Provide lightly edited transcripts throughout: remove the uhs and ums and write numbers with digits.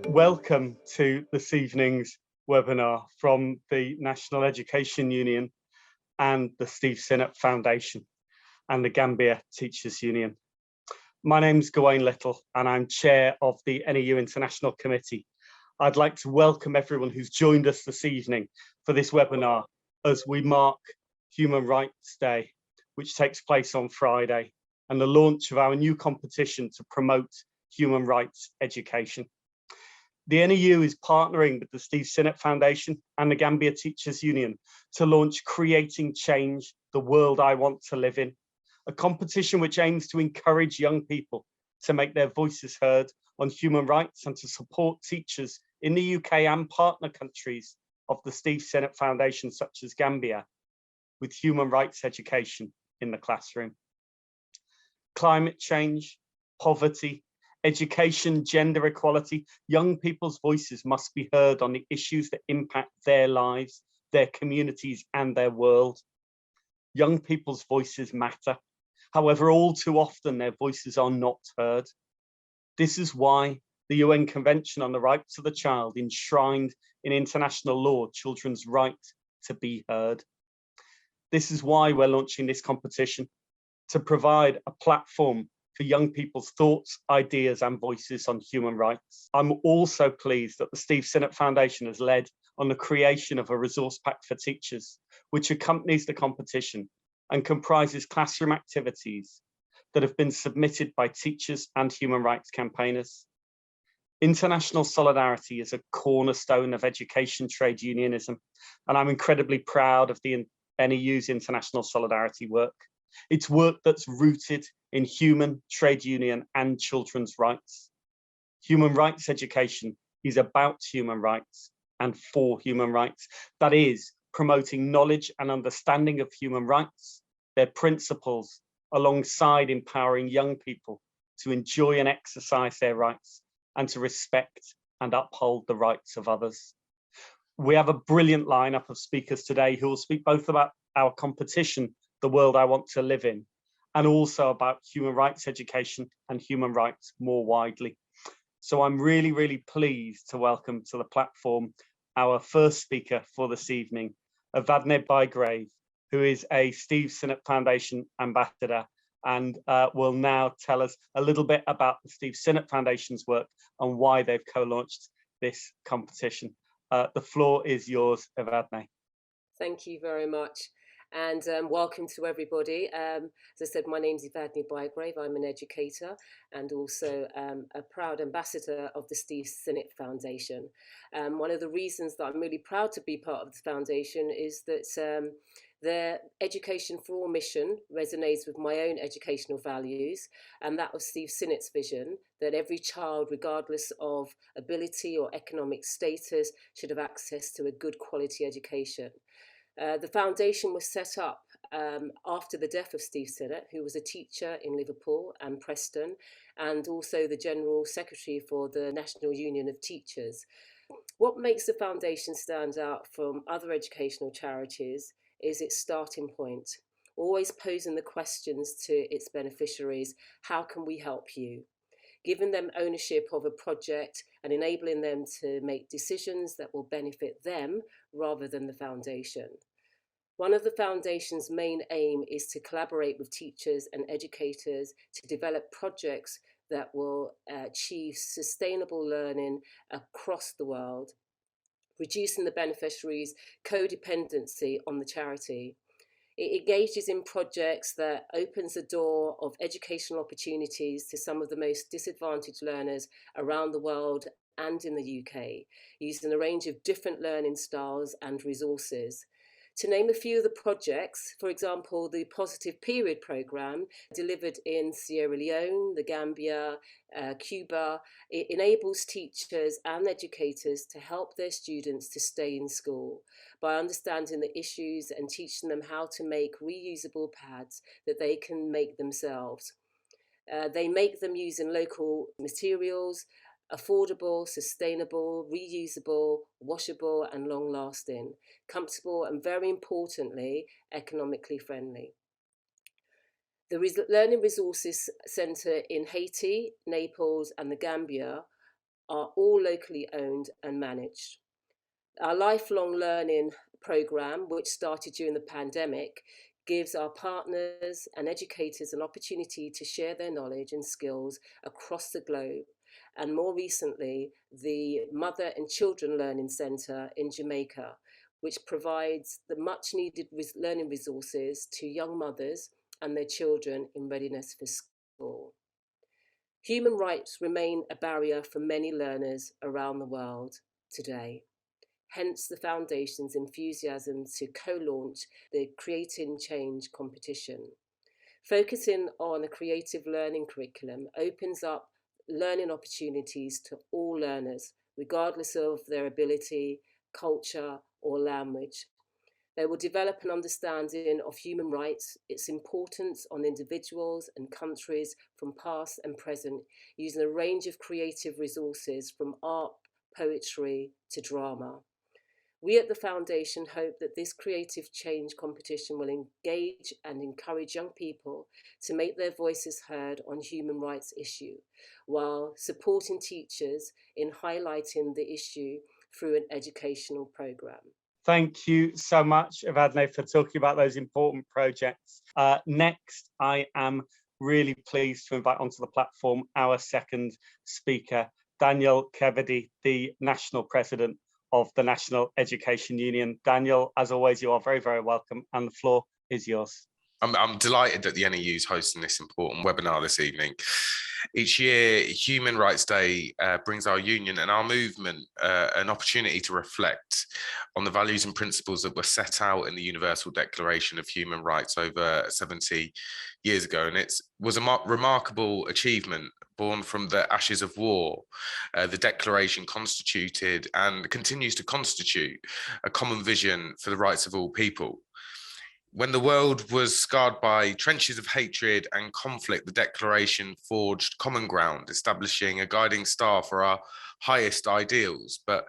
Welcome to this evening's webinar from the National Education Union and the Steve Sinnott Foundation and the Gambia Teachers Union. My name's Gawain and I'm chair of the NEU International Committee. I'd like to welcome everyone who's joined us this evening for this webinar as we mark Human Rights Day, which takes place on Friday, and the launch of our new competition to promote human rights education. The NEU is partnering with the Steve Sinnott Foundation and the Gambia Teachers Union to launch Creating Change, the World I Want to Live In, a competition which aims to encourage young people to make their voices heard on human rights and to support teachers in the UK and partner countries of the Steve Sinnott Foundation, such as Gambia, with human rights education in the classroom. Climate change, poverty, education, gender equality, young people's voices must be heard on the issues that impact their lives, their communities, and their world. Young people's voices matter. However, all too often their voices are not heard. This is why the UN Convention on the Rights of the Child enshrined in international law children's right to be heard. This is why we're launching this competition, to provide a platform for young people's thoughts, ideas and voices on human rights. I'm also pleased that the Steve Sinnott Foundation has led on the creation of a resource pack for teachers, which accompanies the competition and comprises classroom activities that have been submitted by teachers and human rights campaigners. International solidarity is a cornerstone of education trade unionism, and I'm incredibly proud of the NEU's international solidarity work. It's work that's rooted in human, trade union and children's rights. Human rights education is about human rights and for human rights. That is, promoting knowledge and understanding of human rights, their principles, alongside empowering young people to enjoy and exercise their rights and to respect and uphold the rights of others. We have a brilliant lineup of speakers today who will speak both about our competition, The World I Want to Live In, and also about human rights education and human rights more widely. So I'm really, really pleased to welcome to the platform our first speaker for this evening, Evadne Bygrave, who is a Steve Sinnott Foundation ambassador and will now tell us a little bit about the Steve Sinnott Foundation's work and why they've co-launched this competition. The floor is yours, Evadne. Thank you very much. And welcome to everybody. As I said, my name is Evadne Bygrave. I'm an educator and also a proud ambassador of the Steve Sinnott Foundation. One of the reasons that I'm really proud to be part of the foundation is that their Education for All mission resonates with my own educational values, and that was Steve Sinnott's vision that every child, regardless of ability or economic status, should have access to a good quality education. The foundation was set up after the death of Steve Sinnott, who was a teacher in Liverpool and Preston, and also the General Secretary for the National Union of Teachers. What makes the foundation stand out from other educational charities is its starting point, always posing the questions to its beneficiaries: how can we help you? Giving them ownership of a project and enabling them to make decisions that will benefit them rather than the foundation. One of the foundation's main aim is to collaborate with teachers and educators to develop projects that will achieve sustainable learning across the world, reducing the beneficiaries' codependency on the charity. It engages in projects that opens the door of educational opportunities to some of the most disadvantaged learners around the world and in the UK, using a range of different learning styles and resources. To name a few of the projects, for example, the Positive Period programme delivered in Sierra Leone, the Gambia, Cuba, it enables teachers and educators to help their students to stay in school by understanding the issues and teaching them how to make reusable pads that they can make themselves. They make them using local materials, affordable, sustainable, reusable, washable and long-lasting, comfortable and, very importantly, economically friendly. The Learning Resources Centre in Haiti, Naples and the Gambia are all locally owned and managed. Our lifelong learning programme, which started during the pandemic, gives our partners and educators an opportunity to share their knowledge and skills across the globe. And more recently, the Mother and Children Learning Centre in Jamaica, which provides the much needed learning resources to young mothers and their children in readiness for school. Human rights remain a barrier for many learners around the world today. Hence the Foundation's enthusiasm to co-launch the Creating Change competition. Focusing on a creative learning curriculum opens up learning opportunities to all learners, regardless of their ability, culture, or language. They will develop an understanding of human rights, its importance on individuals and countries from past and present, using a range of creative resources from art, poetry to drama. We at the Foundation hope that this creative change competition will engage and encourage young people to make their voices heard on human rights issue, while supporting teachers in highlighting the issue through an educational programme. Thank you so much, Evadne, for talking about those important projects. Next, I am really pleased to invite onto the platform our second speaker, Daniel Kebede, the National President of the National Education Union. Daniel, as always, you are very, very welcome, and the floor is yours. I'm delighted that the NEU is hosting this important webinar this evening. Each year, Human Rights Day brings our union and our movement an opportunity to reflect on the values and principles that were set out in the Universal Declaration of Human Rights over 70 years ago. And it was a remarkable achievement born from the ashes of war. The Declaration constituted and continues to constitute a common vision for the rights of all people. When the world was scarred by trenches of hatred and conflict, the Declaration forged common ground, establishing a guiding star for our highest ideals. But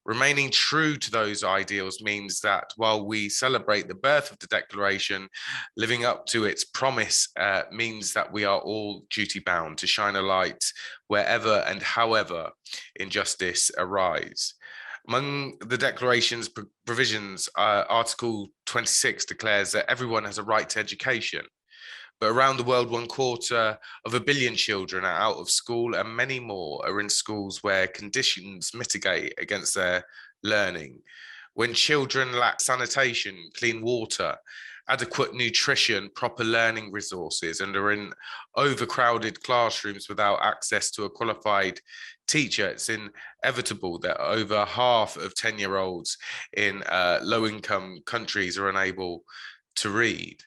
remaining true to those ideals means that while we celebrate the birth of the Declaration, living up to its promise means that we are all duty-bound to shine a light wherever and however injustice arise. Among the Declaration's provisions, Article 26 declares that everyone has a right to education. But around the world, 250 million children are out of school, and many more are in schools where conditions mitigate against their learning. When children lack sanitation, clean water, adequate nutrition, proper learning resources, and are in overcrowded classrooms without access to a qualified teacher, it's inevitable that over half of 10-year-olds in low-income countries are unable to read.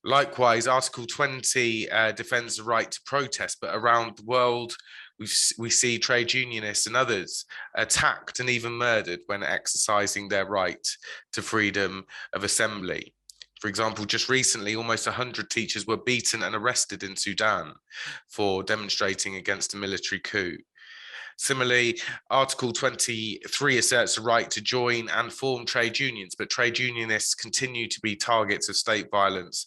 Likewise, Article 20 defends the right to protest, but around the world, we see trade unionists and others attacked and even murdered when exercising their right to freedom of assembly. For example, just recently, almost 100 teachers were beaten and arrested in Sudan for demonstrating against a military coup. Similarly, Article 23 asserts the right to join and form trade unions, but trade unionists continue to be targets of state violence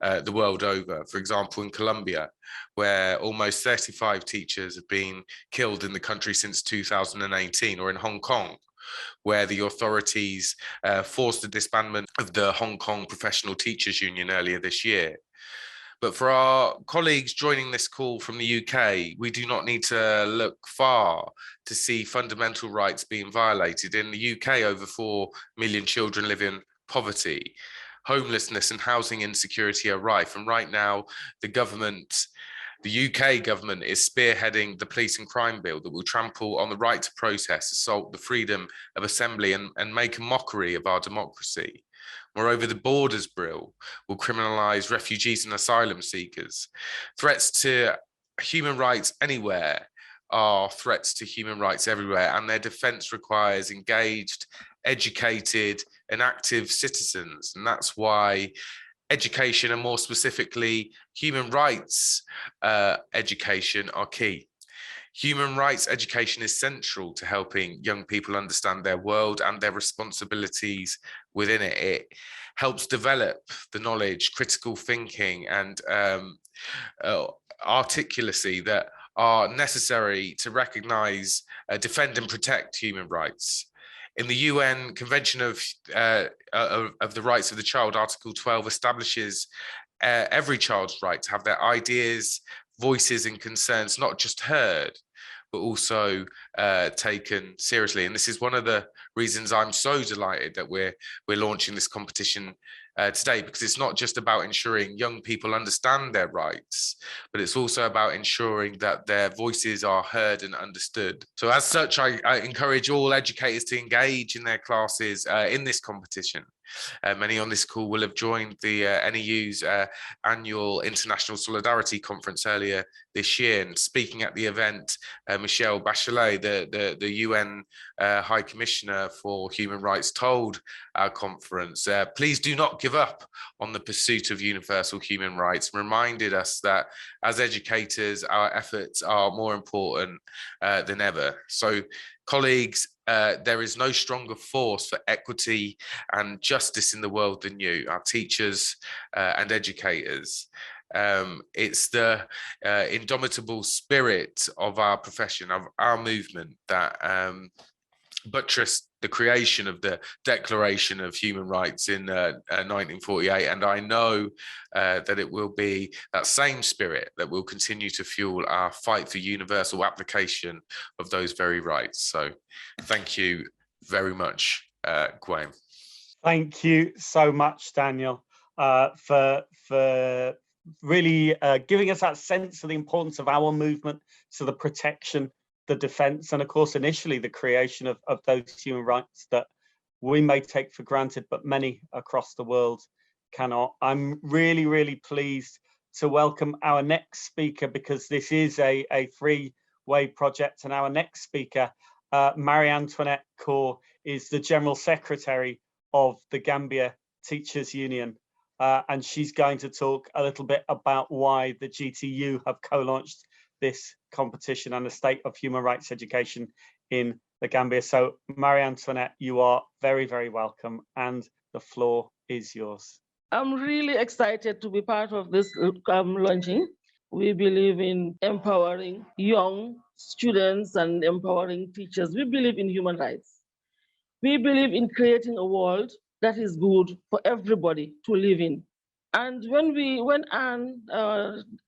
the world over. For example, in Colombia, where almost 35 teachers have been killed in the country since 2018, or in Hong Kong, where the authorities forced the disbandment of the Hong Kong Professional Teachers Union earlier this year. But for our colleagues joining this call from the UK, we do not need to look far to see fundamental rights being violated. In the UK, over 4 million children live in poverty. Homelessness and housing insecurity are rife. And right now, the UK government is spearheading the police and crime bill that will trample on the right to protest, assault the freedom of assembly, and make a mockery of our democracy. Moreover, the Borders Bill will criminalise refugees and asylum seekers. Threats to human rights anywhere are threats to human rights everywhere, and their defence requires engaged, educated, and active citizens. And that's why education, and more specifically, human rights education, are key. Human rights education is central to helping young people understand their world and their responsibilities within it. It helps develop the knowledge, critical thinking, and articulacy that are necessary to recognize, defend and protect human rights. In the UN Convention of the Rights of the Child, Article 12 establishes every child's right to have their ideas, voices and concerns not just heard, but also taken seriously. And this is one of the reasons I'm so delighted that we're launching this competition today, because it's not just about ensuring young people understand their rights, but it's also about ensuring that their voices are heard and understood. So as such, I encourage all educators to engage in their classes in this competition. Many on this call will have joined the NEU's annual International Solidarity Conference earlier this year. And speaking at the event, Michelle Bachelet, the UN High Commissioner for Human Rights, told our conference, please do not give up on the pursuit of universal human rights, reminded us that as educators, our efforts are more important than ever. So, colleagues, there is no stronger force for equity and justice in the world than you, our teachers and educators. It's the indomitable spirit of our profession, of our movement, that buttressed the creation of the Declaration of Human Rights in 1948. And I know that it will be that same spirit that will continue to fuel our fight for universal application of those very rights. So thank you very much, Gawain. Thank you so much, Daniel, for really giving us that sense of the importance of our movement to the protection, the defense, and of course, initially the creation of those human rights that we may take for granted, but many across the world cannot. I'm really, really pleased to welcome our next speaker, because this is a three-way project. And our next speaker, Marie-Antoinette Kaur, is the General Secretary of the Gambia Teachers Union. And she's going to talk a little bit about why the GTU have co-launched this competition and the state of human rights education in the Gambia. So Marie-Antoinette, you are very, very welcome, and the floor is yours. I'm really excited to be part of this launching. We believe in empowering young students and empowering teachers. We believe in human rights. We believe in creating a world that is good for everybody to live in. And when Anne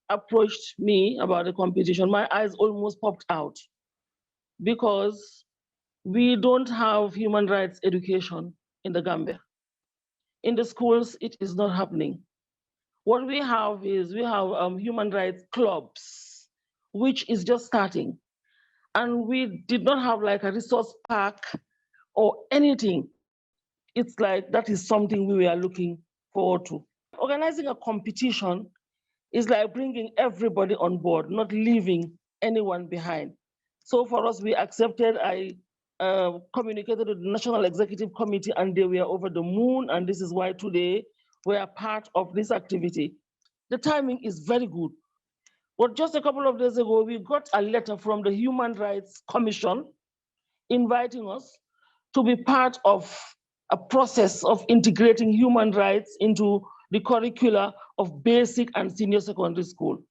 approached me about the competition, my eyes almost popped out, because we don't have human rights education in the Gambia. In the schools, it is not happening. What we have is human rights clubs, which is just starting. And we did not have like a resource pack or anything. It's like that is something we were looking forward to. Organizing a competition is like bringing everybody on board, not leaving anyone behind. So for us, we accepted. I communicated with the National Executive Committee, and they were over the moon. And this is why today we are part of this activity. The timing is very good. But just a couple of days ago, we got a letter from the Human Rights Commission inviting us to be part of a process of integrating human rights into the curricula of basic and senior secondary school.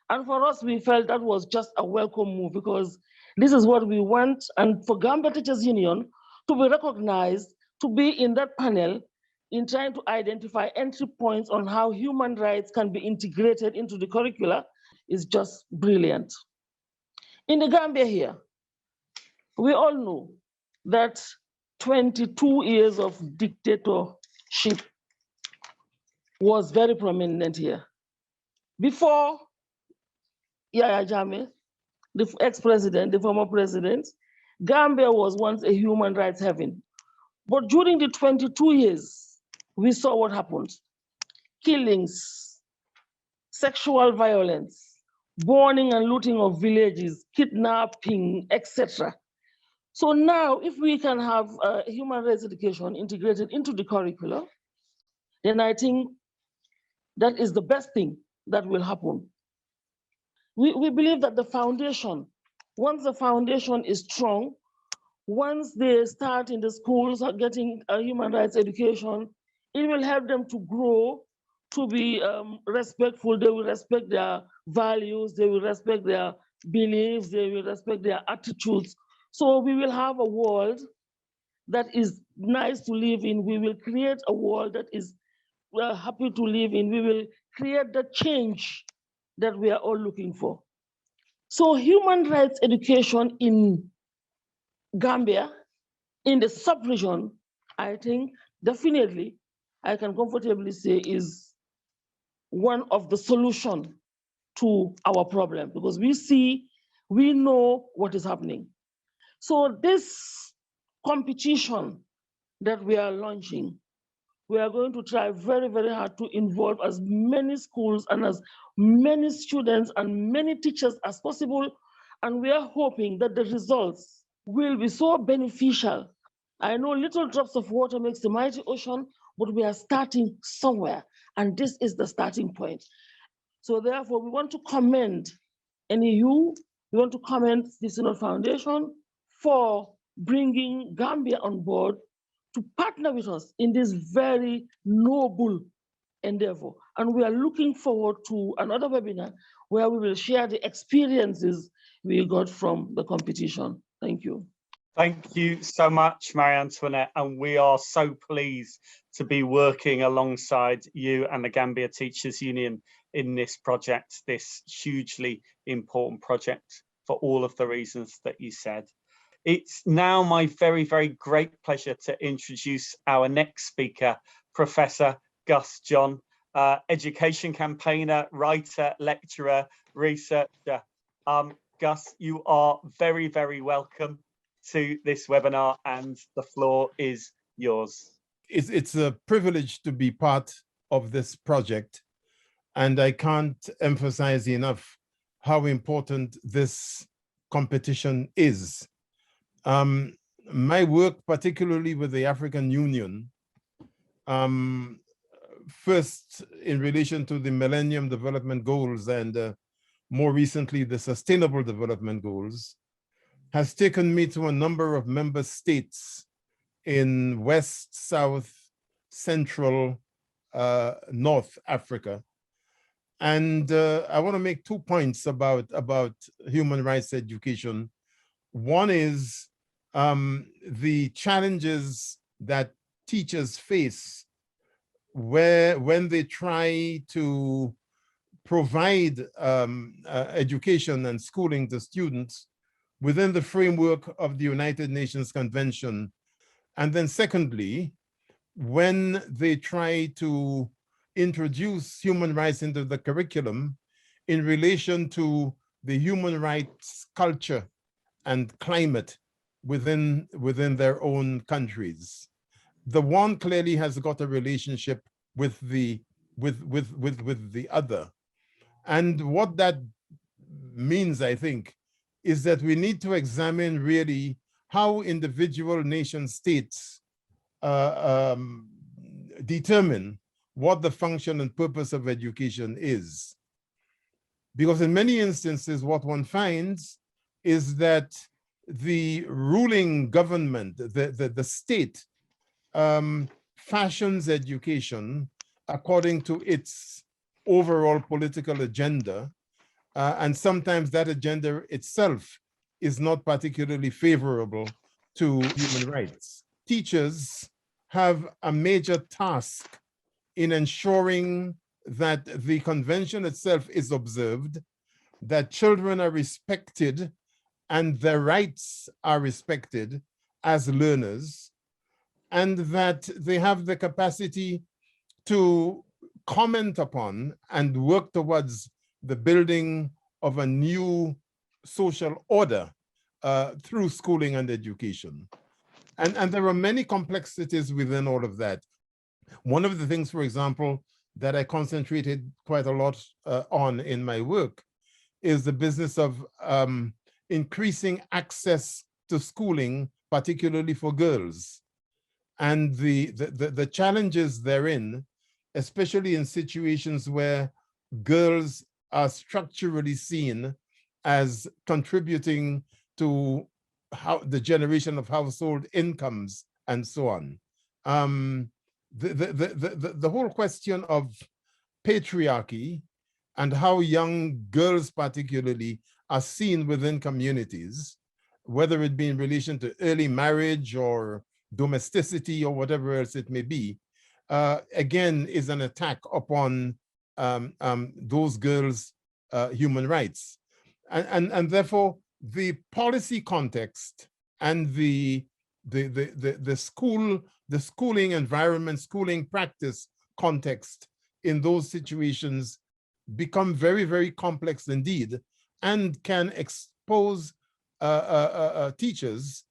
And for us, we felt that was just a welcome move, because this is what we want. And for Gambia Teachers Union to be recognized, to be in that panel in trying to identify entry points on how human rights can be integrated into the curricula is just brilliant. In the Gambia here, we all know that 22 years of dictatorship was very prominent here. Before Yahya Jammeh, the ex-president, the former president, Gambia was once a human rights haven. But during the 22 years, we saw what happened. Killings, sexual violence, burning and looting of villages, kidnapping, etc. So now, if we can have human rights education integrated into the curriculum, then I think that is the best thing that will happen. We believe that the foundation, once the foundation is strong, once they start in the schools getting a human rights education, it will help them to grow, to be respectful. They will respect their values, they will respect their beliefs, they will respect their attitudes. So we will have a world that is nice to live in. We will create a world that is happy to live in. We will create the change that we are all looking for. So human rights education in Gambia, in the sub-region, I think definitely I can comfortably say is one of the solutions to our problem, because we know what is happening. So this competition that we are launching, we are going to try very, very hard to involve as many schools and as many students and many teachers as possible. And we are hoping that the results will be so beneficial. I know little drops of water makes the mighty ocean, but we are starting somewhere. And this is the starting point. So therefore, we want to commend NEU, we want to commend the Sinnott Foundation for bringing Gambia on board to partner with us in this very noble endeavor. And we are looking forward to another webinar where we will share the experiences we got from the competition. Thank you. Thank you so much, Marie Antoinette, and we are so pleased to be working alongside you and the Gambia Teachers Union in this project, this hugely important project for all of the reasons that you said. It's now my very, very great pleasure to introduce our next speaker, Professor Gus John, education campaigner, writer, lecturer, researcher. Gus, you are very, very welcome to this webinar, and the floor is yours. It's a privilege to be part of this project, and I can't emphasize enough how important this competition is. My work, particularly with the African Union, first in relation to the Millennium Development Goals and more recently the Sustainable Development Goals, has taken me to a number of member states in West, South, Central, North Africa. And I want to make 2 points about human rights education. One is the challenges that teachers face when they try to provide education and schooling to students within the framework of the United Nations Convention. And then secondly, when they try to introduce human rights into the curriculum in relation to the human rights culture and climate within their own countries. The one clearly has got a relationship with the other. And what that means, I think, is that we need to examine really how individual nation states determine what the function and purpose of education is. Because in many instances, what one finds is that the ruling government, the state, fashions education according to its overall political agenda, and sometimes that agenda itself is not particularly favorable to human rights. Teachers have a major task in ensuring that the convention itself is observed, that children are respected and their rights are respected as learners, and that they have the capacity to comment upon and work towards the building of a new social order through schooling and education. And there are many complexities within all of that. One of the things, for example, that I concentrated quite a lot on in my work is the business of increasing access to schooling, particularly for girls, and the challenges therein, especially in situations where girls are structurally seen as contributing to the generation of household incomes and so on. The whole question of patriarchy and how young girls particularly are seen within communities, whether it be in relation to early marriage or domesticity or whatever else it may be, again, is an attack upon those girls' human rights. And therefore, the policy context and the schooling environment, schooling practice context in those situations become very, very complex indeed, and can expose teachers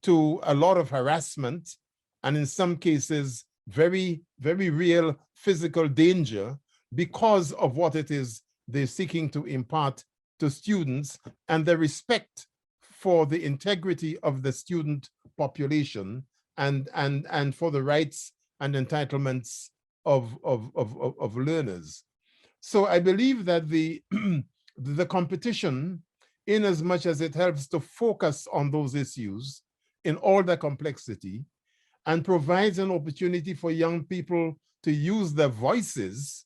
to a lot of harassment, and in some cases, very, very real physical danger because of what it is they're seeking to impart to students and their respect for the integrity of the student population and for the rights and entitlements of learners. So I believe that the the competition, in as much as it helps to focus on those issues in all their complexity and provides an opportunity for young people to use their voices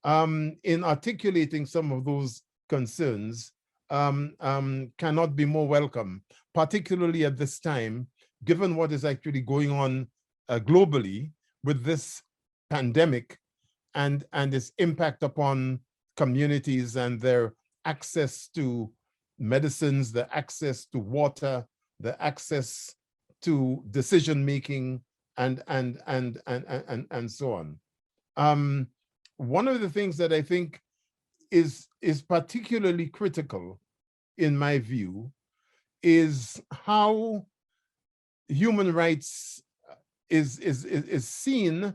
in articulating some of those concerns, cannot be more welcome, particularly at this time, given what is actually going on globally with this pandemic and its impact upon communities and their access to medicines, the access to water, the access to decision-making, and so on. One of the things that I think is particularly critical, in my view, is how human rights is seen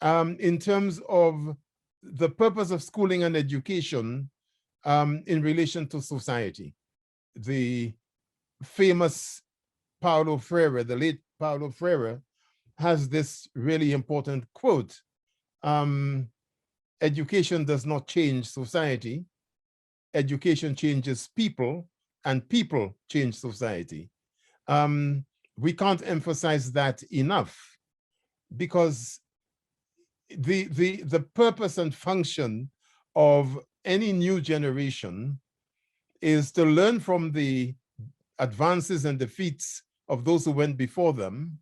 in terms of the purpose of schooling and education in relation to society. The famous Paulo Freire, the late Paulo Freire, has this really important quote: education does not change society, education changes people, and people change society. We can't emphasize that enough, because the purpose and function of any new generation is to learn from the advances and defeats of those who went before them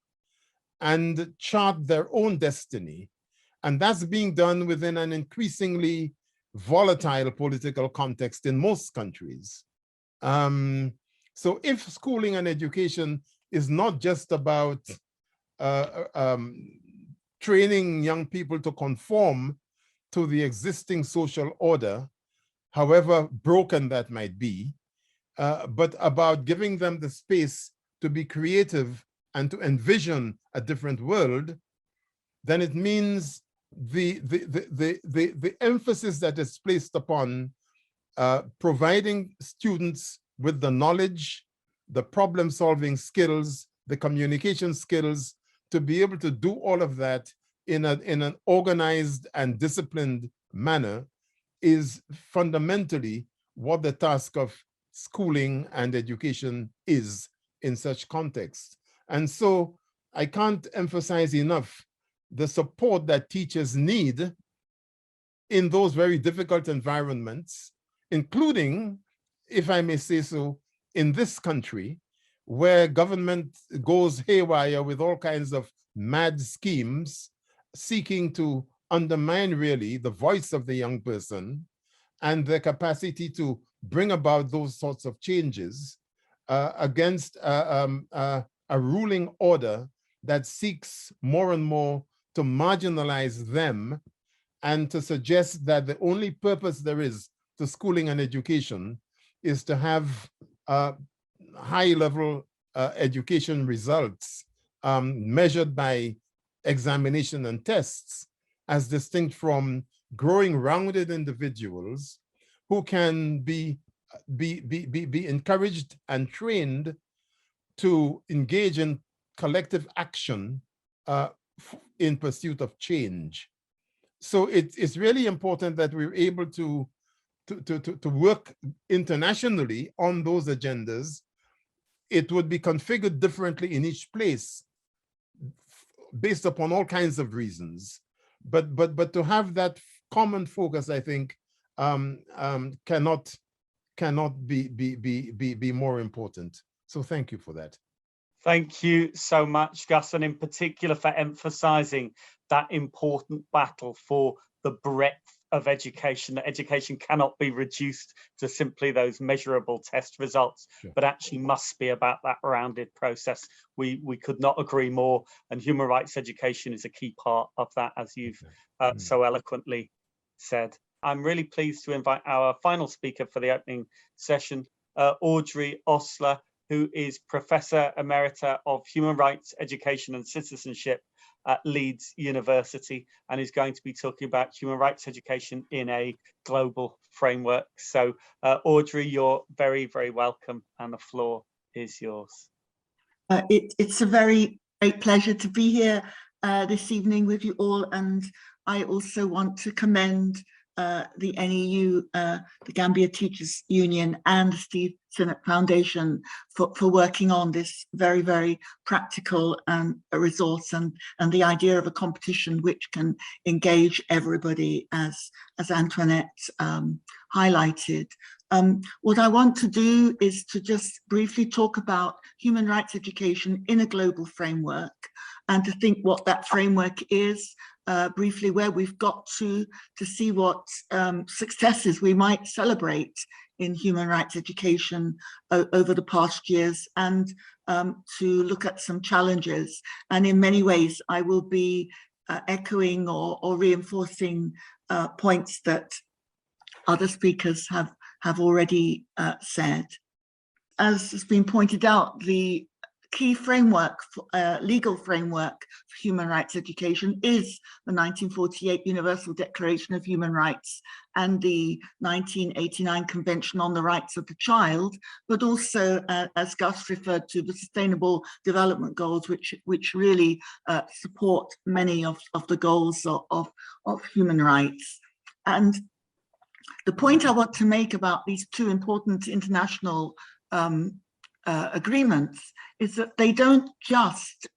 and chart their own destiny. And that's being done within an increasingly volatile political context in most countries. So if schooling and education is not just about training young people to conform to the existing social order, however broken that might be, but about giving them the space to be creative and to envision a different world, then it means the emphasis that is placed upon providing students with the knowledge, the problem-solving skills, the communication skills, to be able to do all of that in an organized and disciplined manner is fundamentally what the task of schooling and education is in such context. And so I can't emphasize enough the support that teachers need in those very difficult environments, including, if I may say so, in this country, where government goes haywire with all kinds of mad schemes, seeking to undermine really the voice of the young person and their capacity to bring about those sorts of changes against a ruling order that seeks more and more to marginalize them and to suggest that the only purpose there is to schooling and education is to have high-level education results measured by examination and tests, as distinct from growing rounded individuals who can be encouraged and trained to engage in collective action in pursuit of change. So it's really important that we're able to work internationally on those agendas. It would be configured differently in each place based upon all kinds of reasons. But to have that common focus, I think, cannot cannot be more important. So thank you for that. Thank you so much, Gus, and in particular for emphasizing that important battle for the breadth of education, that education cannot be reduced to simply those measurable test results, Sure. but actually must be about that rounded process. We could not agree more, and human rights education is a key part of that, as you've so eloquently said. I'm really pleased to invite our final speaker for the opening session, Audrey Osler, who is Professor Emerita of Human Rights, Education and Citizenship at Leeds University, and is going to be talking about human rights education in a global framework. So Audrey, you're very, very welcome, and the floor is yours. It's a very great pleasure to be here this evening with you all, and I also want to commend the NEU, the Gambia Teachers Union, and the Steve Sinnott Foundation for working on this very, very practical resource and the idea of a competition which can engage everybody, as Antoinette highlighted. What I want to do is to just briefly talk about human rights education in a global framework, and to think what that framework is, briefly where we've got to see what successes we might celebrate in human rights education over the past years, and to look at some challenges. And in many ways, I will be echoing or reinforcing points that other speakers have already said. As has been pointed out, the key framework, legal framework for human rights education is the 1948 Universal Declaration of Human Rights and the 1989 Convention on the Rights of the Child, but also, as Gus referred to, the Sustainable Development Goals, which really support many of the goals of human rights. And the point I want to make about these two important international agreements is that they don't just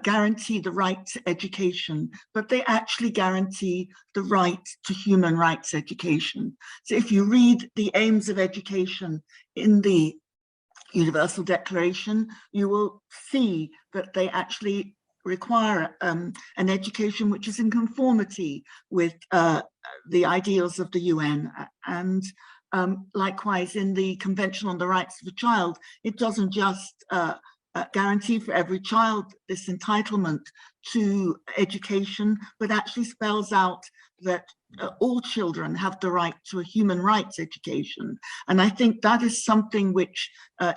guarantee the right to education, but they actually guarantee the right to human rights education. So if you read the aims of education in the Universal Declaration, you will see that they actually require an education which is in conformity with the ideals of the UN. And likewise, in the Convention on the Rights of the Child, it doesn't just guarantee for every child this entitlement to education, but actually spells out that all children have the right to a human rights education. And I think that is something which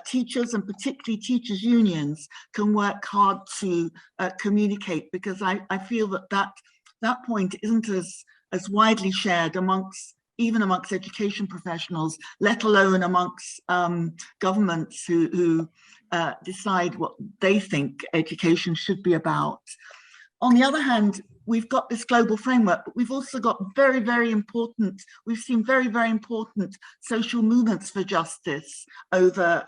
teachers, and particularly teachers' unions, can work hard to communicate, because I feel that point isn't as widely shared even amongst education professionals, let alone amongst governments who decide what they think education should be about. On the other hand, we've got this global framework, but we've also got we've seen very, very important social movements for justice over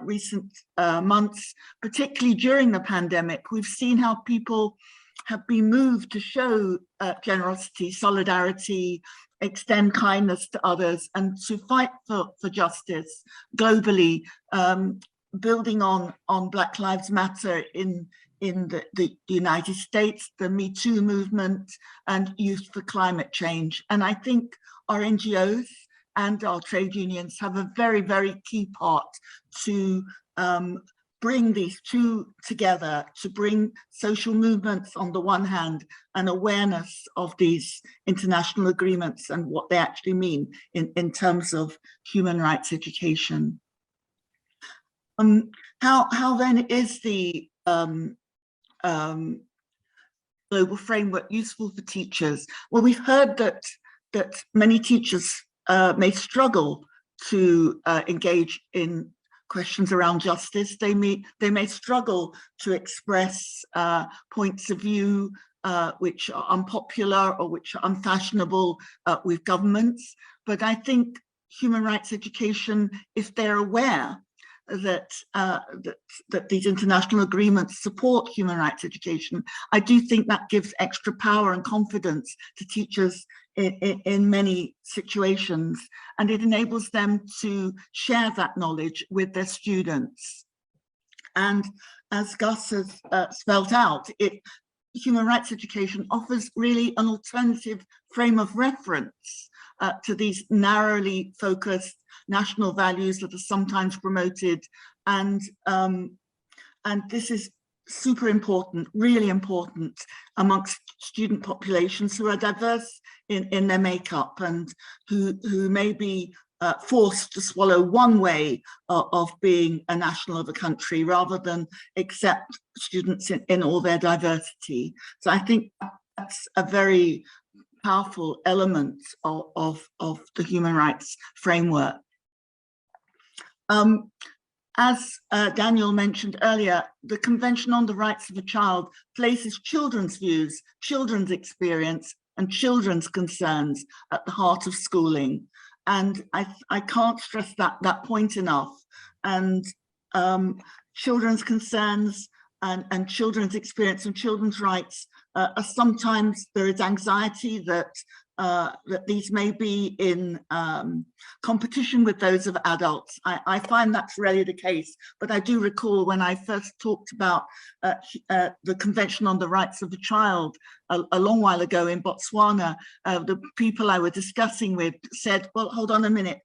recent months, particularly during the pandemic. We've seen how people have been moved to show generosity, solidarity, extend kindness to others, and to fight for justice globally, building on Black Lives Matter in the United States, the Me Too movement, and Youth for Climate Change. And I think our NGOs and our trade unions have a very, very key part to bring these two together, to bring social movements on the one hand and awareness of these international agreements and what they actually mean in terms of human rights education. How then is the global framework useful for teachers? Well, we've heard that many teachers may struggle to engage in questions around justice. They may struggle to express points of view which are unpopular or which are unfashionable with governments. But I think human rights education, if they're aware that these international agreements support human rights education, I do think that gives extra power and confidence to teachers in many situations, and it enables them to share that knowledge with their students. And as Gus has spelled out, human rights education offers really an alternative frame of reference to these narrowly focused national values that are sometimes promoted, and this is super important, really important amongst student populations who are diverse in their makeup and who may be forced to swallow one way of being a national of a country rather than accept students in all their diversity. So I think that's a very powerful element of the human rights framework. As Daniel mentioned earlier, the Convention on the Rights of a Child places children's views, children's experience, and children's concerns at the heart of schooling. And I can't stress that point enough. And children's concerns and children's experience and children's rights are sometimes, there is anxiety that these may be in competition with those of adults. I find that's rarely the case, but I do recall when I first talked about the Convention on the Rights of the Child a long while ago in Botswana, the people I was discussing with said, well, hold on a minute,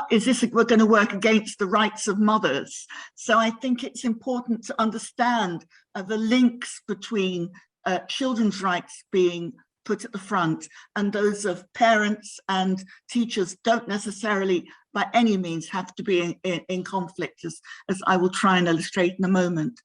is this, we're going to work against the rights of mothers? So I think it's important to understand the links between children's rights being put at the front and those of parents and teachers don't necessarily by any means have to be in conflict, as I will try and illustrate in a moment.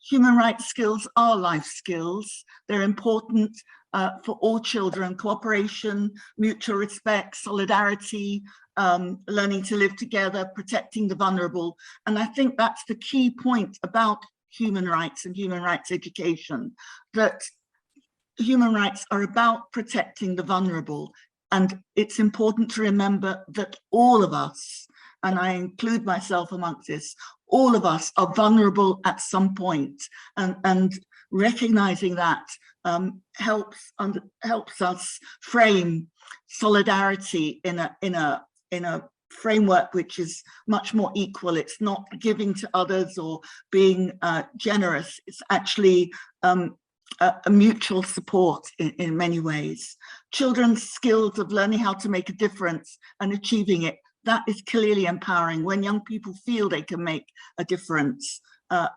Human rights skills are life skills. They're important for all children: cooperation, mutual respect, solidarity, learning to live together, protecting the vulnerable. And I think that's the key point about human rights and human rights education, that human rights are about protecting the vulnerable. And it's important to remember that all of us, and I include myself amongst this, all of us are vulnerable at some point, and recognizing that helps us frame solidarity in a framework which is much more equal. It's not giving to others or being generous. It's actually a mutual support in many ways. Children's skills of learning how to make a difference and achieving it, that is clearly empowering. When young people feel they can make a difference,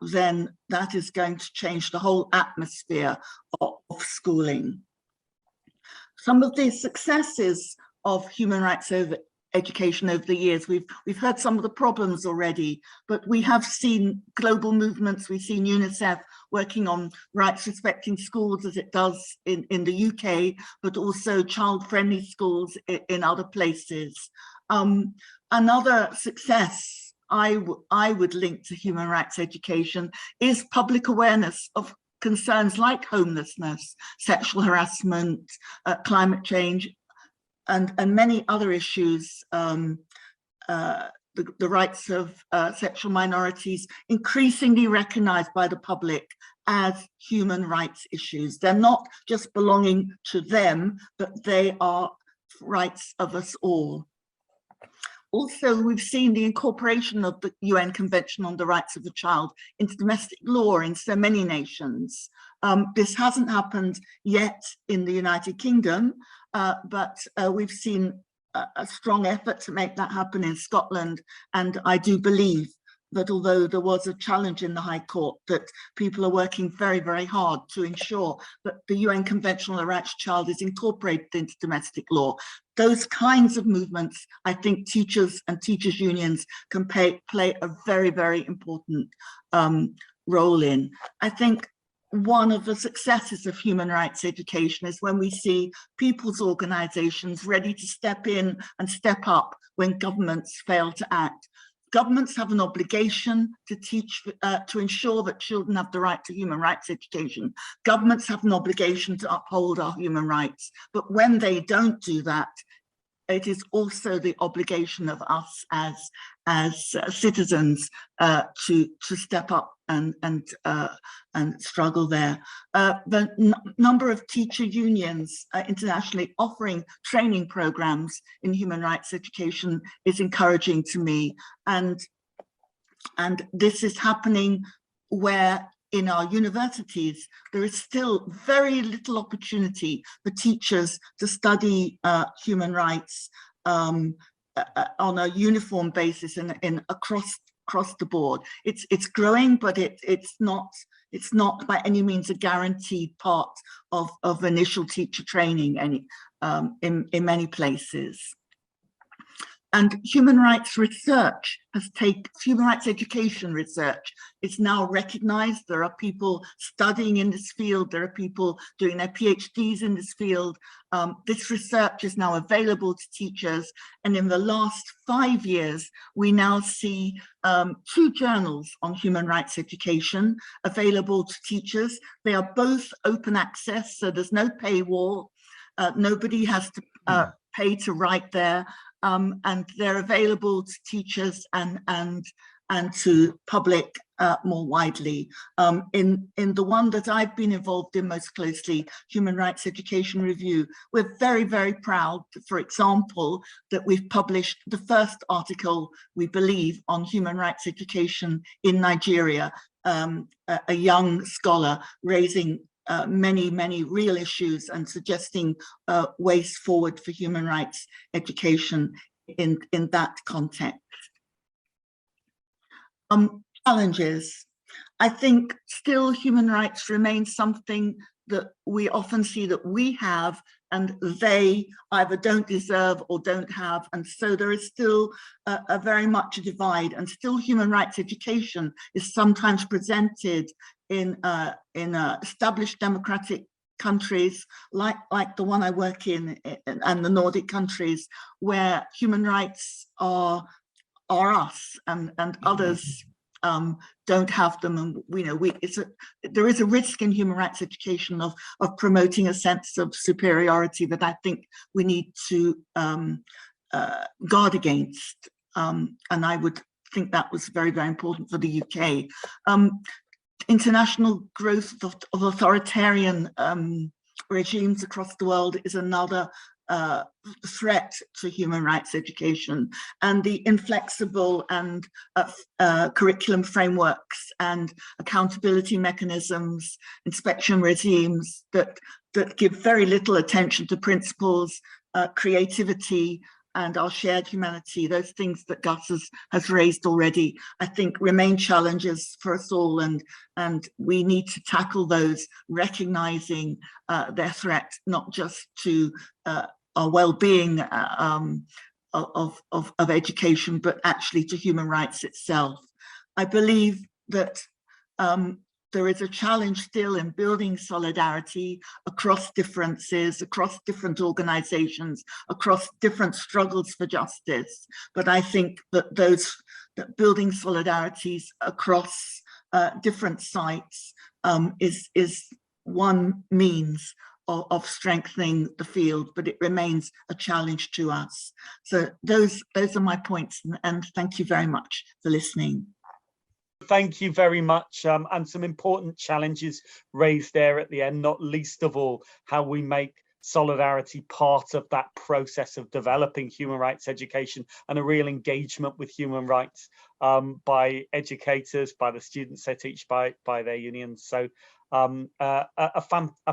then that is going to change the whole atmosphere of schooling. Some of the successes of human rights education over the years, we've heard some of the problems already, but we have seen global movements. We've seen UNICEF working on rights respecting schools as it does in the UK, but also child-friendly schools in other places. Another success I would link to human rights education is public awareness of concerns like homelessness, sexual harassment, climate change, and many other issues, the rights of sexual minorities, increasingly recognized by the public as human rights issues. They're not just belonging to them, but they are rights of us all. Also, we've seen the incorporation of the UN Convention on the Rights of the Child into domestic law in so many nations. This hasn't happened yet in the United Kingdom, but we've seen a strong effort to make that happen in Scotland. And I do believe that although there was a challenge in the High Court, that people are working very, very hard to ensure that the UN Convention on the Rights of the Child is incorporated into domestic law. Those kinds of movements, I think teachers and teachers' unions can play a very, very important role in. I think one of the successes of human rights education is when we see people's organizations ready to step in and step up when governments fail to act. Governments have an obligation to teach, to ensure that children have the right to human rights education. Governments have an obligation to uphold our human rights. But when they don't do that, it is also the obligation of us as citizens to step up and struggle there. The number of teacher unions internationally offering training programs in human rights education is encouraging to me, and this is happening where in our universities there is still very little opportunity for teachers to study human rights on a uniform basis and across the board. It's growing, but it's not by any means a guaranteed part of initial teacher training in many places. And human rights research human rights education research is now recognized. There are people studying in this field. There are people doing their PhDs in this field. This research is now available to teachers. And in the last 5 years, we now see 2 journals on human rights education available to teachers. They are both open access, so there's no paywall. Nobody has to pay to write there. And they're available to teachers and to public more widely. In the one that I've been involved in most closely, Human Rights Education Review, we're very, very proud, for example, that we've published the first article, we believe, on human rights education in Nigeria, a young scholar raising many real issues and suggesting ways forward for human rights education in that context. Challenges. I think still human rights remain something that we often see that we have and they either don't deserve or don't have, and so there is still a very much a divide, and still human rights education is sometimes presented in established democratic countries like the one I work in and the Nordic countries, where human rights are us and others don't have them, and there is a risk in human rights education of promoting a sense of superiority that I think we need to guard against, and I would think that was very, very important for the UK. International growth of authoritarian regimes across the world is another threat to human rights education, and the inflexible and curriculum frameworks and accountability mechanisms, inspection regimes that give very little attention to principles, creativity, and our shared humanity, those things that Gus has raised already, I think remain challenges for us all, and we need to tackle those, recognizing their threat, not just to our well-being of education, but actually to human rights itself. I believe that there is a challenge still in building solidarity across differences, across different organizations, across different struggles for justice. But I think that building solidarities across different sites is one means of strengthening the field, but it remains a challenge to us. So those are my points, and thank you very much for listening. Thank you very much, and some important challenges raised there at the end, not least of all how we make solidarity part of that process of developing human rights education and a real engagement with human rights by educators, by the students they teach, by their unions. So a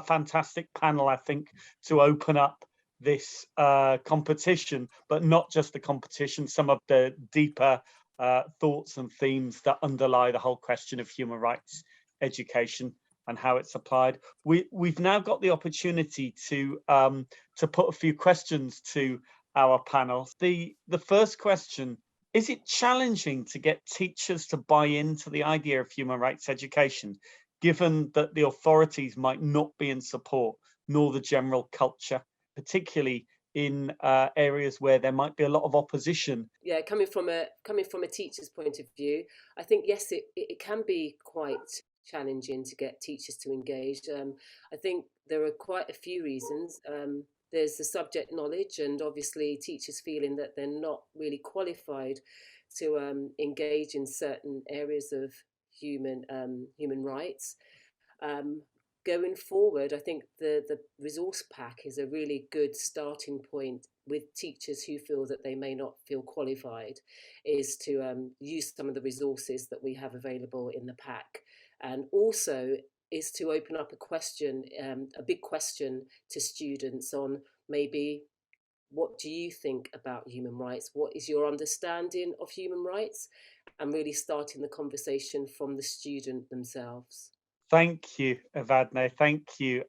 fantastic panel, I think, to open up this competition, but not just the competition, some of the deeper thoughts and themes that underlie the whole question of human rights education and how it's applied. We've now got the opportunity to put a few questions to our panel. The first question: is it challenging to get teachers to buy into the idea of human rights education, given that the authorities might not be in support, nor the general culture, particularly in areas where there might be a lot of opposition? Yeah, coming from a teacher's point of view, I think yes, it can be quite challenging to get teachers to engage. I think there are quite a few reasons. there's the subject knowledge, and obviously teachers feeling that they're not really qualified to engage in certain areas of human rights. Going forward, I think the resource pack is a really good starting point with teachers who feel that they may not feel qualified, is to use some of the resources that we have available in the pack, and also is to open up a question, a big question to students on maybe, what do you think about human rights? What is your understanding of human rights? And really starting the conversation from the student themselves. Thank you, Evadne. Thank you.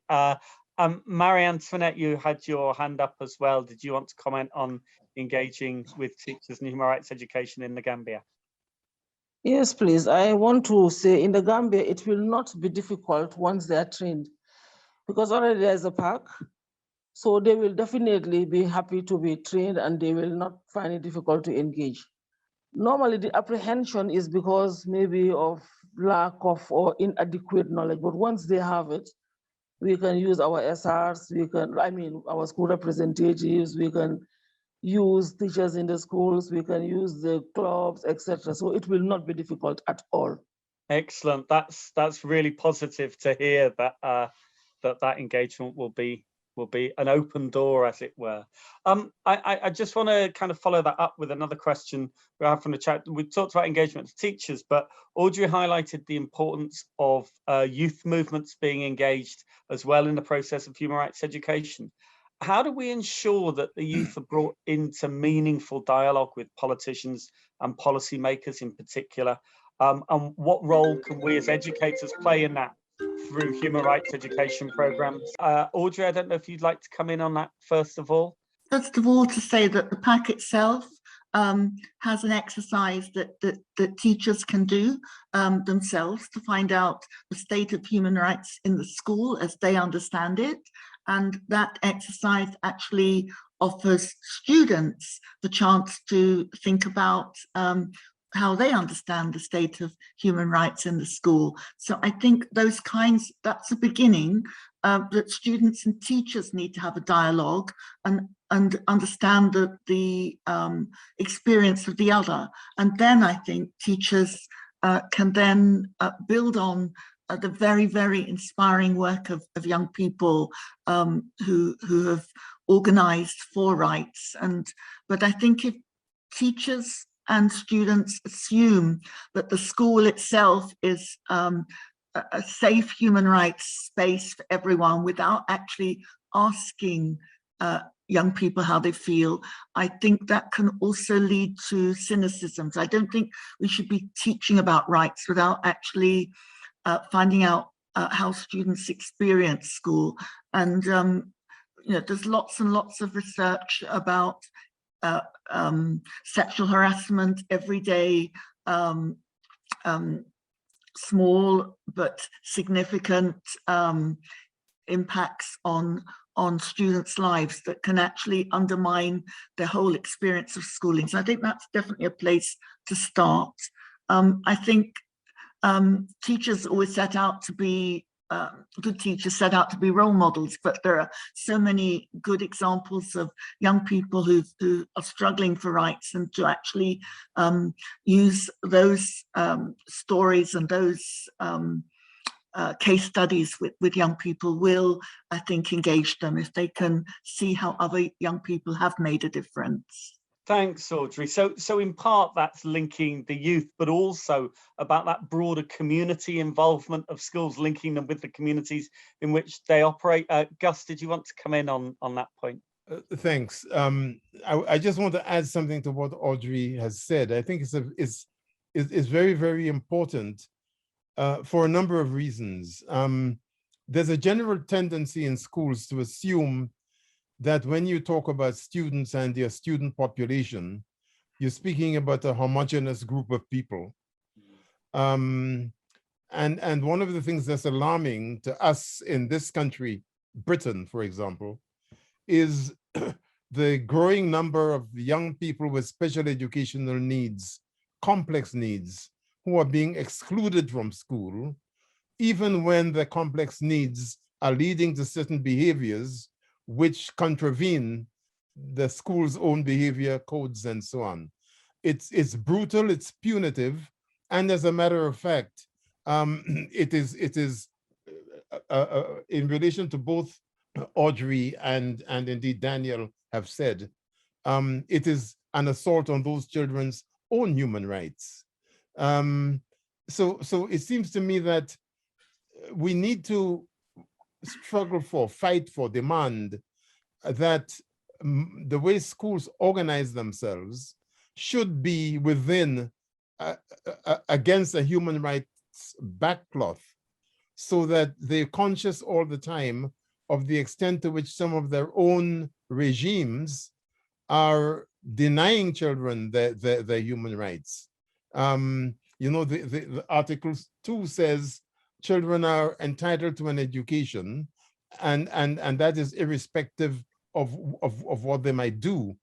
Marie Antoinette, you had your hand up as well. Did you want to comment on engaging with teachers in human rights education in the Gambia? Yes, please. I want to say in the Gambia, it will not be difficult once they are trained, because already there's a pack. So they will definitely be happy to be trained, and they will not find it difficult to engage. Normally the apprehension is because maybe of lack of or inadequate knowledge, but once they have it, we can use our SRs, our school representatives, we can use teachers in the schools, we can use the clubs, etc. So it will not be difficult at all. Excellent. That's really positive to hear that that engagement will be an open door, as it were. I just want to kind of follow that up with another question we have from the chat. We talked about engagement with teachers, but Audrey highlighted the importance of youth movements being engaged as well in the process of human rights education. How do we ensure that the youth are brought into meaningful dialogue with politicians and policymakers in particular? And what role can we as educators play in that through human rights education programs? Audrey, I don't know if you'd like to come in on that first of all. First of all, to say that the pack itself has an exercise that teachers can do themselves to find out the state of human rights in the school as they understand it. And that exercise actually offers students the chance to think about how they understand the state of human rights in the school. So I think that's a beginning, that students and teachers need to have a dialogue and understand the experience of the other. And then I think teachers can then build on the very, very inspiring work of young people who have organized for rights. But I think if teachers and students assume that the school itself is a safe human rights space for everyone without actually asking young people how they feel, I think that can also lead to cynicism. So I don't think we should be teaching about rights without actually finding out how students experience school. And there's lots and lots of research about sexual harassment, everyday, small but significant impacts on students' lives that can actually undermine their whole experience of schooling. So I think that's definitely a place to start. I think teachers always set out to be good teachers set out to be role models, but there are so many good examples of young people who are struggling for rights, and to actually use those stories and those case studies with young people will, I think, engage them if they can see how other young people have made a difference. Thanks, Audrey. So in part, that's linking the youth, but also about that broader community involvement of schools, linking them with the communities in which they operate. Gus, did you want to come in on that point? Thanks. I just want to add something to what Audrey has said. I think it's very, very important for a number of reasons. There's a general tendency in schools to assume that when you talk about students and their student population, you're speaking about a homogeneous group of people. And one of the things that's alarming to us in this country, Britain, for example, is the growing number of young people with special educational needs, complex needs, who are being excluded from school, even when the complex needs are leading to certain behaviors which contravene the school's own behavior codes and so on. It's brutal, it's punitive, and as a matter of fact, it is in relation to both Audrey and indeed Daniel have said, it is an assault on those children's own human rights. So it seems to me that we need to struggle for, fight for, demand that the way schools organize themselves should be within, against a human rights backcloth, so that they're conscious all the time of the extent to which some of their own regimes are denying children their human rights. You know, the Article 2 says children are entitled to an education, and that is irrespective of what they might do.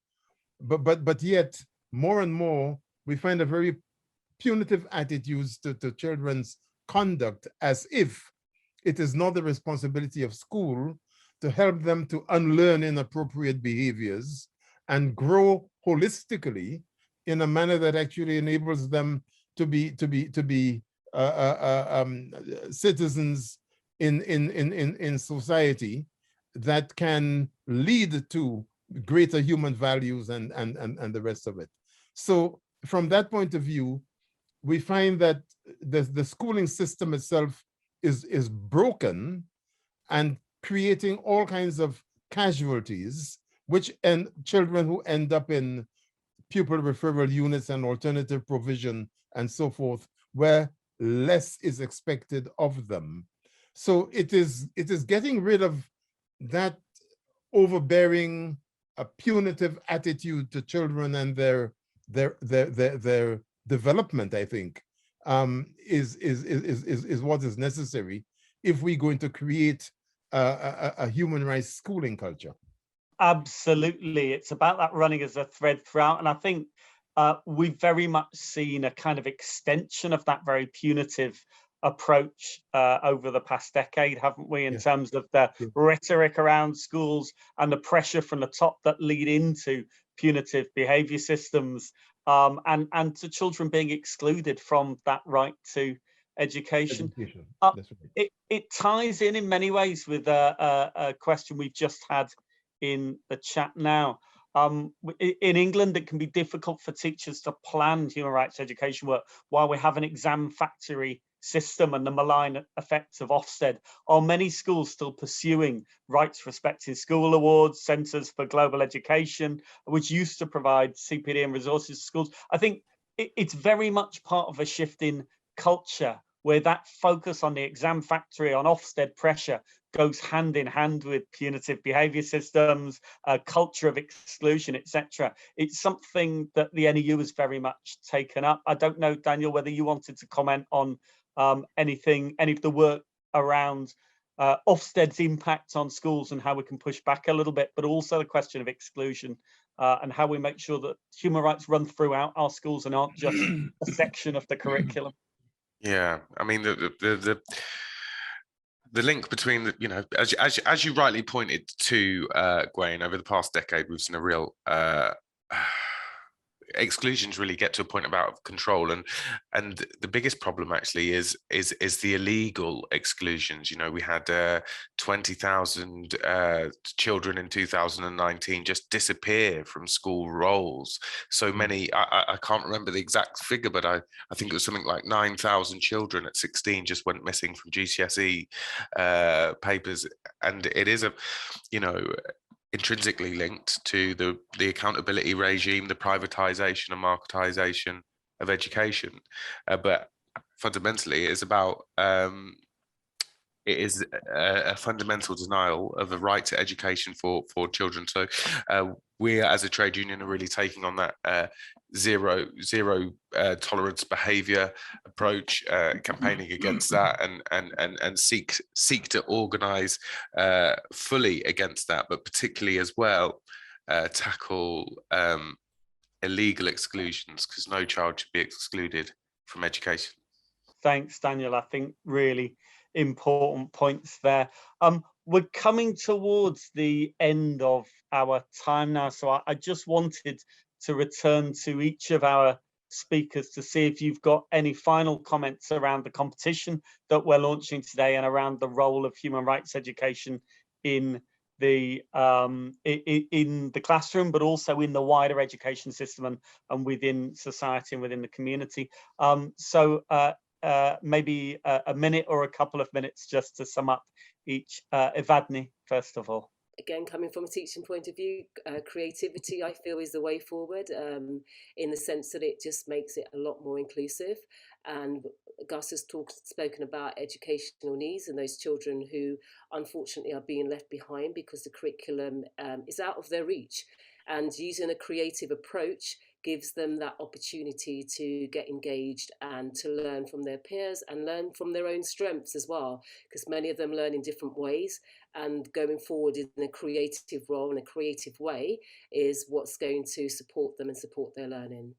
But yet, more and more, we find a very punitive attitudes to children's conduct, as if it is not the responsibility of school to help them to unlearn inappropriate behaviors and grow holistically in a manner that actually enables them to be citizens in society that can lead to greater human values and the rest of it. So from that point of view, we find that the schooling system itself is broken and creating all kinds of casualties, and children who end up in pupil referral units and alternative provision and so forth, where less is expected of them. So it is getting rid of that overbearing, punitive attitude to children and their development, I think, is what is necessary if we're going to create a human rights schooling culture. Absolutely. It's about that running as a thread throughout. And I think we've very much seen a kind of extension of that very punitive approach over the past decade, haven't we, in terms of the rhetoric around schools and the pressure from the top that lead into punitive behavior systems, and to children being excluded from that right to education. That's right. It ties in many ways with a question we've just had in the chat now. In England, it can be difficult for teachers to plan human rights education work while we have an exam factory system and the malign effects of Ofsted. Are many schools still pursuing rights respecting school awards, centres for global education, which used to provide CPD and resources to schools? I think it's very much part of a shift in culture, where that focus on the exam factory, on Ofsted pressure, goes hand in hand with punitive behaviour systems, a culture of exclusion, etc. It's something that the NEU has very much taken up. I don't know, Daniel, whether you wanted to comment on any of the work around Ofsted's impact on schools and how we can push back a little bit, but also the question of exclusion and how we make sure that human rights run throughout our schools and aren't just a section of the curriculum. Yeah, I mean the link between the, you know, as you rightly pointed to, Gawain, over the past decade, we've seen a real exclusions really get to a point of out of control, and the biggest problem actually is the illegal exclusions. You know, we had 20,000 children in 2019 just disappear from school rolls. So many, I can't remember the exact figure, but I think it was something like 9,000 children at 16 just went missing from GCSE papers, and it is a, you know, intrinsically linked to the accountability regime, the privatization and marketization of education, but fundamentally it is about it is a fundamental denial of a right to education for children. So we as a trade union are really taking on that zero tolerance behavior approach, campaigning against that, and seek to organize fully against that, but particularly as well tackle illegal exclusions, because no child should be excluded from education. Thanks, Daniel. I think really important points there. we're coming towards the end of our time now, so I just wanted to return to each of our speakers to see if you've got any final comments around the competition that we're launching today and around the role of human rights education in the classroom, but also in the wider education system and within society and within the community. Maybe a minute or a couple of minutes just to sum up each. Evadne, first of all. Again, coming from a teaching point of view, creativity, I feel, is the way forward, in the sense that it just makes it a lot more inclusive. And Gus has spoken about educational needs and those children who unfortunately are being left behind because the curriculum is out of their reach. And using a creative approach gives them that opportunity to get engaged and to learn from their peers and learn from their own strengths as well, because many of them learn in different ways, and going forward in a creative role, in a creative way, is what's going to support them and support their learning.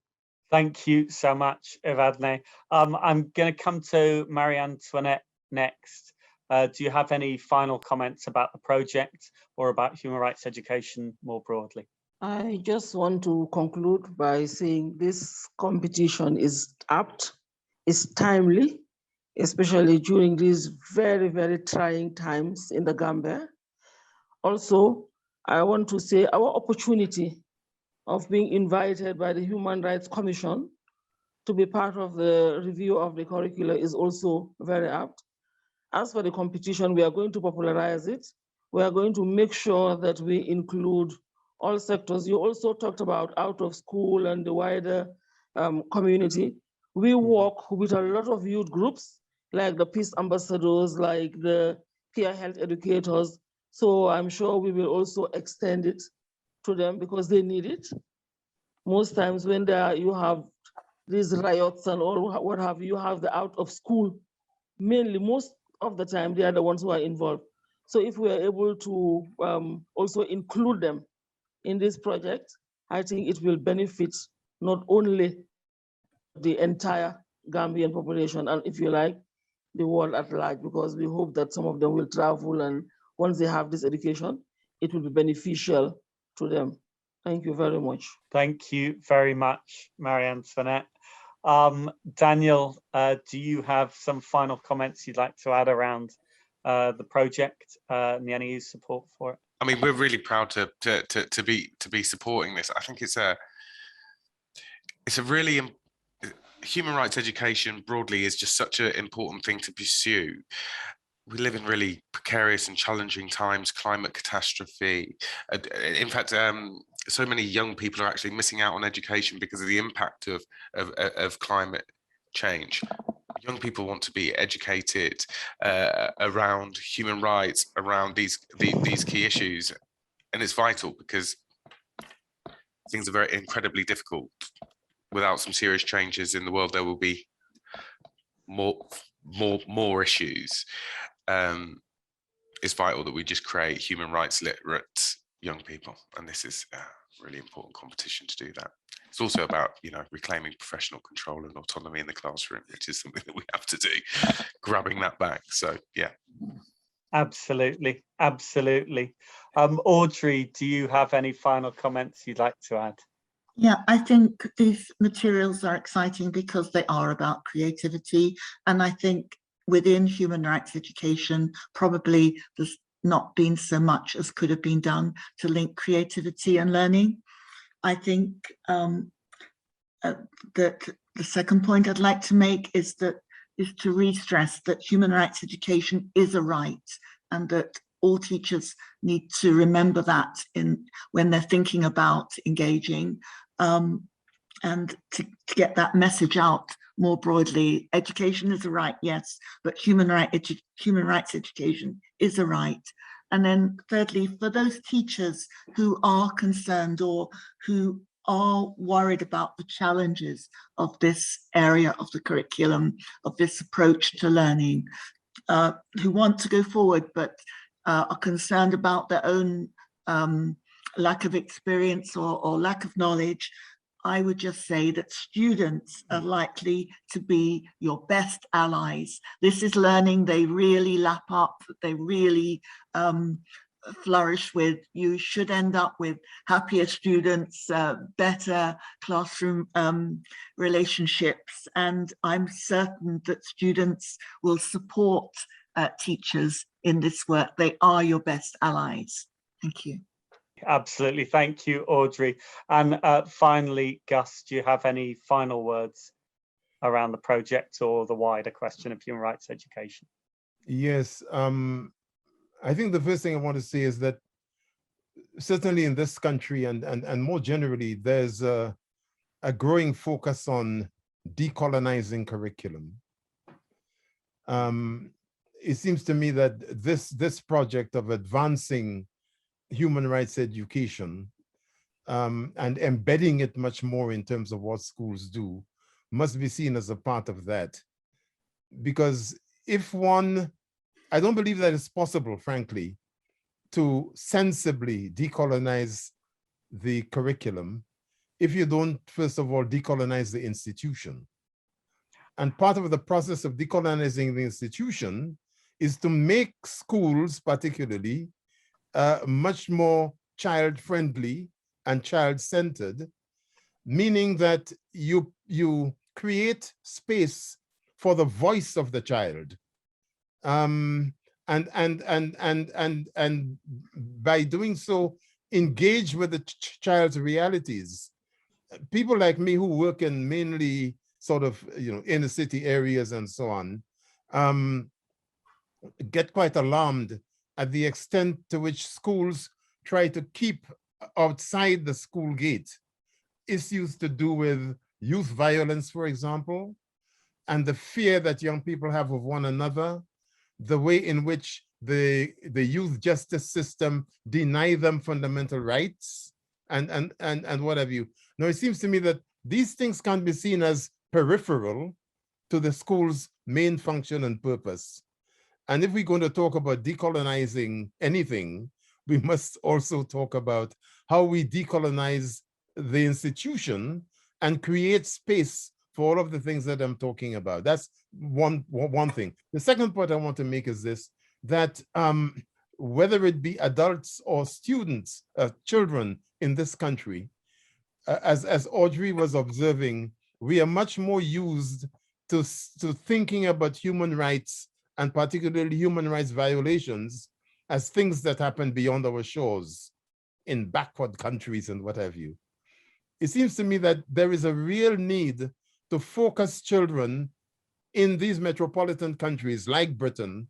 Thank you so much, Evadne. I'm going to come to Antoinette next. Do you have any final comments about the project or about human rights education more broadly? I just want to conclude by saying this competition is apt, is timely, especially during these very, very trying times in the Gambia. Also, I want to say our opportunity of being invited by the Human Rights Commission to be part of the review of the curricula is also very apt. As for the competition, we are going to popularize it. We are going to make sure that we include all sectors. You also talked about out of school and the wider community. We work with a lot of youth groups, like the peace ambassadors, like the peer health educators. So I'm sure we will also extend it to them because they need it. Most times when you have these riots and all what have you have the out of school, mainly most of the time they are the ones who are involved. So if we are able to also include them in this project, I think it will benefit not only the entire Gambian population, and if you like, the world at large, because we hope that some of them will travel, and once they have this education, it will be beneficial to them. Thank you very much. Thank you very much, Antoinette. Daniel, do you have some final comments you'd like to add around the project and the NEU's support for it? I mean, we're really proud to be supporting this. I think it's a really human rights education broadly is just such an important thing to pursue. We live in really precarious and challenging times, climate catastrophe. In fact, so many young people are actually missing out on education because of the impact of climate change. Young people want to be educated around human rights, around these key issues, and it's vital because things are very incredibly difficult. Without some serious changes in the world, there will be more issues. It's vital that we just create human rights literate young people, and this is a really important competition to do that. It's also about, reclaiming professional control and autonomy in the classroom, which is something that we have to do, grabbing that back. So, yeah. Absolutely. Audrey, do you have any final comments you'd like to add? Yeah, I think these materials are exciting because they are about creativity. And I think within human rights education, probably there's not been so much as could have been done to link creativity and learning. I think that the second point I'd like to make is to re-stress that human rights education is a right, and that all teachers need to remember that when they're thinking about engaging, and to get that message out more broadly. Education is a right, yes, but human rights education is a right. And then thirdly, for those teachers who are concerned or who are worried about the challenges of this area of the curriculum, of this approach to learning, who want to go forward but are concerned about their own lack of experience or lack of knowledge, I would just say that students are likely to be your best allies. This is learning they really lap up, they really flourish with. You should end up with happier students, better classroom relationships, and I'm certain that students will support teachers in this work. They are your best allies. Thank you. Absolutely. Thank you, Audrey. And finally, Gus, do you have any final words around the project or the wider question of human rights education? Yes. I think the first thing I want to say is that certainly in this country and more generally, there's a growing focus on decolonizing curriculum. It seems to me that this project of advancing human rights education and embedding it much more in terms of what schools do must be seen as a part of that. Because I don't believe that it's possible, frankly, to sensibly decolonize the curriculum if you don't, first of all, decolonize the institution. And part of the process of decolonizing the institution is to make schools, particularly, much more child-friendly and child-centered, meaning that you create space for the voice of the child. And by doing so, engage with the child's realities. People like me who work in mainly sort of, inner city areas and so on, get quite alarmed at the extent to which schools try to keep outside the school gate issues to do with youth violence, for example, and the fear that young people have of one another, the way in which the youth justice system deny them fundamental rights, and what have you. Now, it seems to me that these things can be seen as peripheral to the school's main function and purpose. And if we're going to talk about decolonizing anything, we must also talk about how we decolonize the institution and create space for all of the things that I'm talking about. That's one thing. The second point I want to make is this, that whether it be adults or students, children in this country, as Audrey was observing, we are much more used to thinking about human rights, and particularly human rights violations, as things that happen beyond our shores in backward countries and what have you. It seems to me that there is a real need to focus children in these metropolitan countries like Britain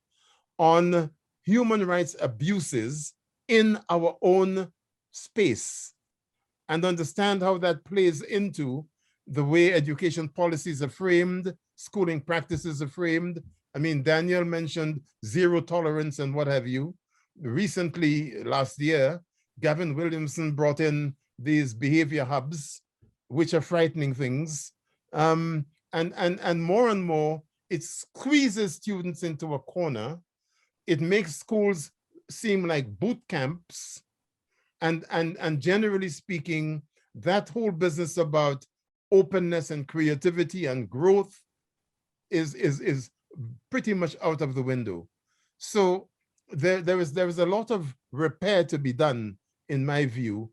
on human rights abuses in our own space and understand how that plays into the way education policies are framed, schooling practices are framed. I mean, Daniel mentioned zero tolerance and what have you. Recently, last year, Gavin Williamson brought in these behavior hubs, which are frightening things. And more and more, it squeezes students into a corner. It makes schools seem like boot camps. And generally speaking, that whole business about openness and creativity and growth is pretty much out of the window. So there is a lot of repair to be done, in my view,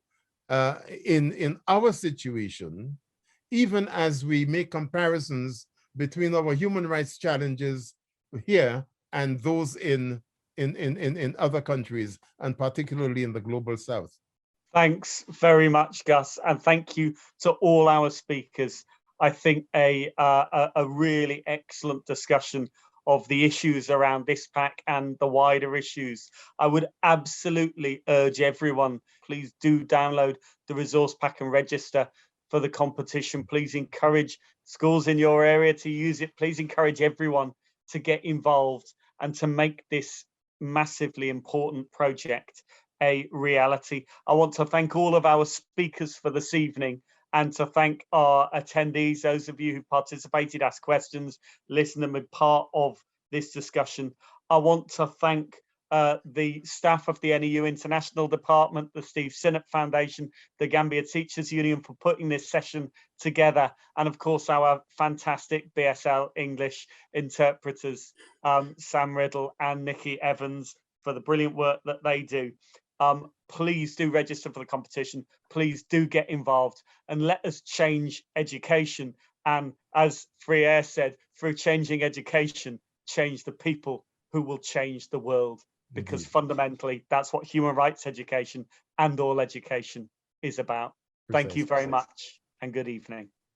in our situation, even as we make comparisons between our human rights challenges here and those in other countries, and particularly in the global South. Thanks very much, Gus, and thank you to all our speakers. I think a really excellent discussion of the issues around this pack and the wider issues. I would absolutely urge everyone, please do download the resource pack and register for the competition. Please encourage schools in your area to use it. Please encourage everyone to get involved and to make this massively important project a reality. I want to thank all of our speakers for this evening, and to thank our attendees, those of you who participated, asked questions, listened and been part of this discussion. I want to thank the staff of the NEU International Department, the Steve Sinnott Foundation, the Gambia Teachers Union for putting this session together, and of course our fantastic BSL English interpreters, Sam Riddle and Nikki Evans, for the brilliant work that they do. Please do register for the competition. Please do get involved and let us change education. And as Freire said, through changing education, change the people who will change the world. Because fundamentally, that's what human rights education and all education is about. Thank you very much and good evening.